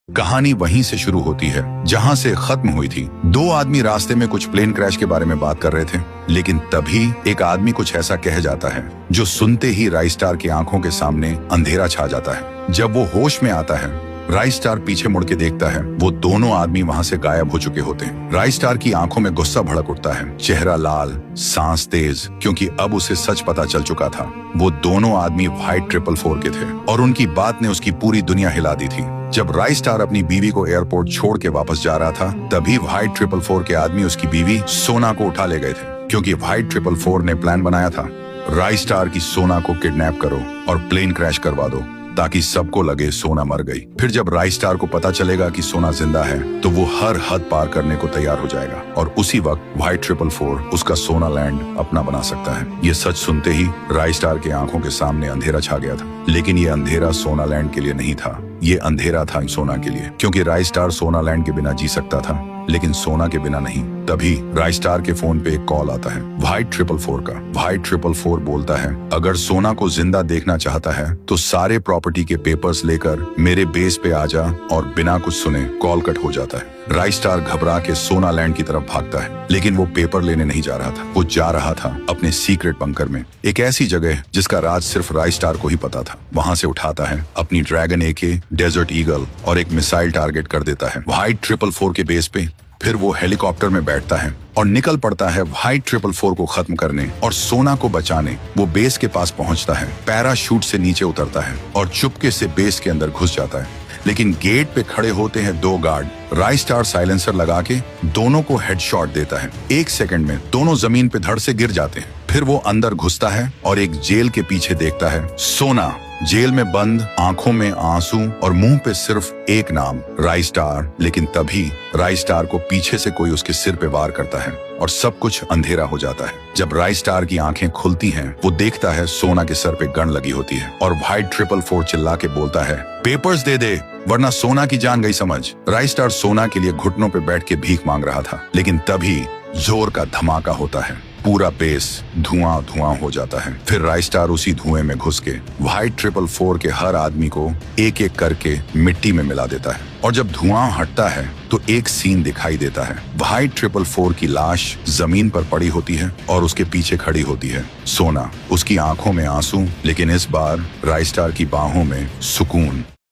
कहानी वहीं से शुरू होती है जहां से खत्म हुई थी। दो आदमी रास्ते में कुछ प्लेन क्रैश के बारे में बात कर रहे थे, लेकिन तभी एक आदमी कुछ ऐसा कह जाता है जो सुनते ही राइस्टार की आंखों के सामने अंधेरा छा जाता है। जब वो होश में आता है, राइस्टार पीछे मुड़ के देखता है, वो दोनों आदमी वहां से गायब हो चुके होते हैं। राइस्टार की आंखों में गुस्सा भड़क उठता है, चेहरा लाल, सांस तेज, क्योंकि अब उसे सच पता चल चुका था। वो दोनों आदमी व्हाइट 444 के थे और उनकी बात ने उसकी पूरी दुनिया हिला दी थी। जब राइस्टार अपनी बीवी को एयरपोर्ट छोड़ के वापस जा रहा था, तभी व्हाइट 444 के आदमी उसकी बीवी सोना को उठा ले गए थे, क्योंकि व्हाइट 444 ने प्लान बनाया था, राइस्टार की सोना को किडनैप करो और प्लेन क्रैश करवा दो ताकि सबको लगे सोना मर गई। फिर जब राइस्टार को पता चलेगा कि सोना जिंदा है, तो वो हर हद पार करने को तैयार हो जाएगा और उसी वक्त व्हाइट 444 उसका सोना लैंड अपना बना सकता है। ये सच सुनते ही राइस्टार के आंखों के सामने अंधेरा छा गया था, लेकिन ये अंधेरा सोना लैंड के लिए नहीं था, ये अंधेरा था सोना के लिए, क्योंकि राइस्टार सोना लैंड के बिना जी सकता था, लेकिन सोना के बिना नहीं। तभी राइस्टार के फोन पे एक कॉल आता है व्हाइट 444 का। व्हाइट 444 बोलता है, अगर सोना को जिंदा देखना चाहता है तो सारे प्रॉपर्टी के पेपर्स लेकर मेरे बेस पे आ जा, और बिना कुछ सुने कॉल कट हो जाता है। राइस्टार घबरा के सोना लैंड की तरफ भागता है, लेकिन वो पेपर लेने नहीं जा रहा था, वो जा रहा था अपने सीक्रेट बंकर में, एक ऐसी जगह जिसका राज सिर्फ राइस्टार को ही पता था। वहां से उठाता है अपनी ड्रैगन AK, डेजर्ट ईगल और एक मिसाइल टारगेट कर देता है व्हाइट 444 के बेस पे। फिर वो हेलीकॉप्टर में बैठता है और निकल पड़ता है व्हाइट 444 को खत्म करने और सोना को बचाने। वो बेस के पास पहुंचता है, पैराशूट से नीचे उतरता है और चुपके से बेस के अंदर घुस जाता है, लेकिन गेट पे खड़े होते हैं दो गार्ड। राइस्टार साइलेंसर लगा के दोनों को हेडशॉट देता है। 1 सेकंड में दोनों जमीन पे धड़ से गिर जाते हैं। फिर वो अंदर घुसता है और एक जेल के पीछे देखता है सोना, जेल में बंद, आंखों में आंसू और मुंह पे सिर्फ एक नाम, राइस्टार। लेकिन तभी राइस्टार को पीछे से कोई उसके सिर पे वार करता है और सब कुछ अंधेरा हो जाता है। जब राइस्टार की आंखें खुलती हैं, वो देखता है सोना के सर पे गन लगी होती है और व्हाइट 444 चिल्ला के बोलता है, पेपर्स दे दे वरना सोना की जान गई समझ। राइस्टार सोना के लिए घुटनों पे बैठ के भीख मांग रहा था, लेकिन तभी जोर का धमाका होता है, पूरा बेस धुआं धुआं हो जाता है। फिर राइस्टार उसी धुएं में घुस के व्हाइट 444 के हर आदमी को एक एक करके मिट्टी में मिला देता है। और जब धुआं हटता है तो एक सीन दिखाई देता है, व्हाइट 444 की लाश जमीन पर पड़ी होती है और उसके पीछे खड़ी होती है सोना, उसकी आंखों में आंसू, लेकिन इस बार राइस्टार की बाहों में सुकून।